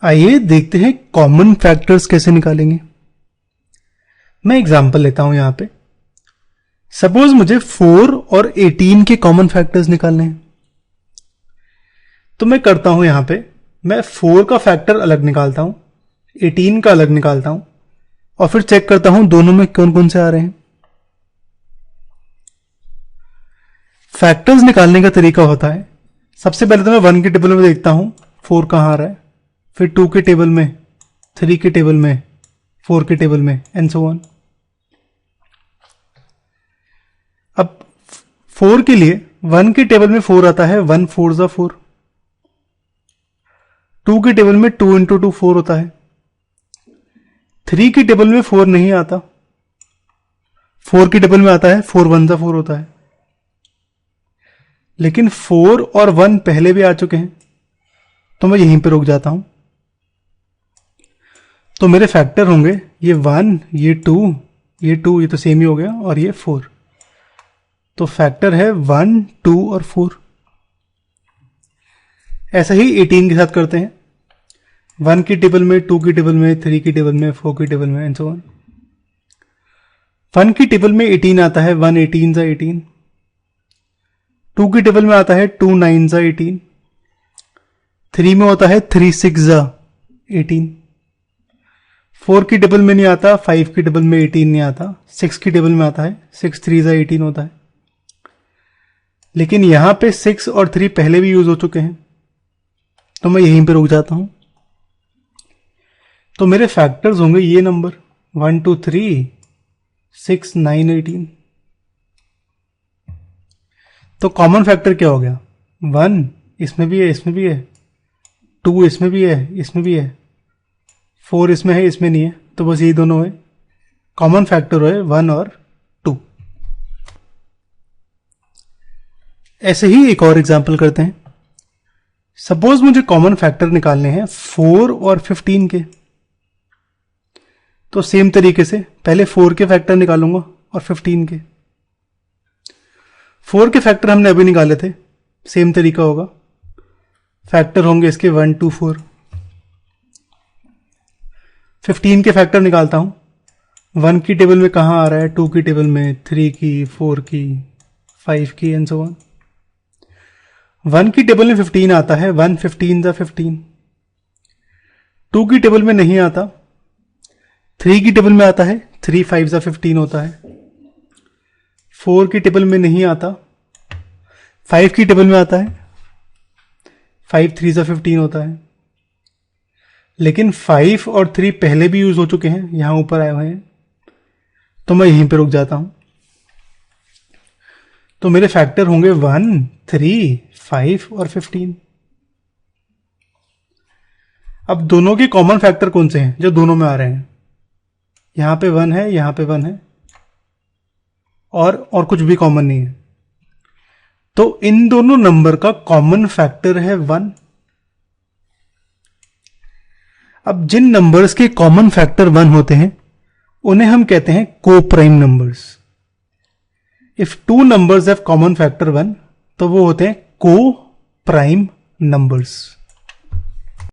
आइए देखते हैं कॉमन फैक्टर्स कैसे निकालेंगे। मैं एग्जांपल लेता हूं यहां पे। सपोज मुझे 4 और 18 के कॉमन फैक्टर्स निकालने हैं, तो मैं करता हूं यहां पे, मैं 4 का फैक्टर अलग निकालता हूं, 18 का अलग निकालता हूं और फिर चेक करता हूं दोनों में कौन कौन से आ रहे हैं। फैक्टर्स निकालने का तरीका होता है, सबसे पहले तो मैं 1 के टेबल में देखता हूं 4 कहां आ रहा है, फिर 2 के टेबल में, 3 के टेबल में, 4 के टेबल में एंड सो ऑन। अब 4 के लिए 1 के टेबल में 4 आता है, 1 4 जा 4। 2 के टेबल में 2 इंटू 2 4 होता है। 3 के टेबल में 4 नहीं आता, 4 के टेबल में आता है 4 1 जा 4 होता है। लेकिन 4 और 1 पहले भी आ चुके हैं, तो मैं यहीं पे रुक जाता हूं। तो मेरे फैक्टर होंगे ये 1, ये 2, ये 2, ये तो सेम ही हो गया, और ये 4। तो फैक्टर है 1 2 और 4। ऐसा ही 18 के साथ करते हैं, 1 की टेबल में, 2 की टेबल में, 3 की टेबल में, 4 की टेबल में एंड सो ऑन। 1 की टेबल में 18 आता है, 1 18 जा 18। 2 की टेबल में आता है 2 9 जा 18। 3 में होता है 3 6 जा 18। 4 की टेबल में नहीं आता, 5 की टेबल में 18 नहीं आता, 6 की टेबल में आता है 6 3 जा 18 होता है। लेकिन यहां पे 6 और 3 पहले भी यूज हो चुके हैं, तो मैं यहीं पे रुक जाता हूं। तो मेरे फैक्टर्स होंगे ये नंबर 1 2 3 6 9 18। तो कॉमन फैक्टर क्या हो गया, 1 इसमें भी है, इसमें भी है, 2 इसमें भी है, इसमें भी है, 4 इसमें है, इसमें नहीं है, तो बस यही दोनों है कॉमन फैक्टर है, 1 और 2। ऐसे ही एक और एग्जांपल करते हैं। सपोज मुझे कॉमन फैक्टर निकालने हैं 4 और 15 के, तो सेम तरीके से पहले 4 के फैक्टर निकालूंगा और 15 के। 4 के फैक्टर हमने अभी निकाले थे, सेम तरीका होगा, फैक्टर होंगे इसके 1 2 4। 15 के फैक्टर निकालता हूं, 1 की टेबल में कहां आ रहा है, 2 की टेबल में, 3 की, 4 की, 5 की एंड सो ऑन। 1 की टेबल में 15 आता है, 1 15 जा 15। 2 की टेबल में नहीं आता, 3 की टेबल में आता है, 3 5 जा 15 होता है। 4 की टेबल में नहीं आता, 5 की टेबल में आता है, 5 3 जा 15 होता है। लेकिन 5 और 3 पहले भी यूज हो चुके हैं, यहां ऊपर आए हुए हैं, तो मैं यहीं पे रुक जाता हूं। तो मेरे फैक्टर होंगे 1 3 5 और 15। अब दोनों के कॉमन फैक्टर कौन से हैं जो दोनों में आ रहे हैं, यहां पे 1 है, यहां पे 1 है, और कुछ भी कॉमन नहीं है। तो इन दोनों नंबर का कॉमन फैक्टर है 1। अब जिन नंबर्स के कॉमन फैक्टर 1 होते हैं उन्हें हम कहते हैं को prime numbers. If 2 numbers have common factor 1, तो वो होते हैं को प्राइम नंबर्स।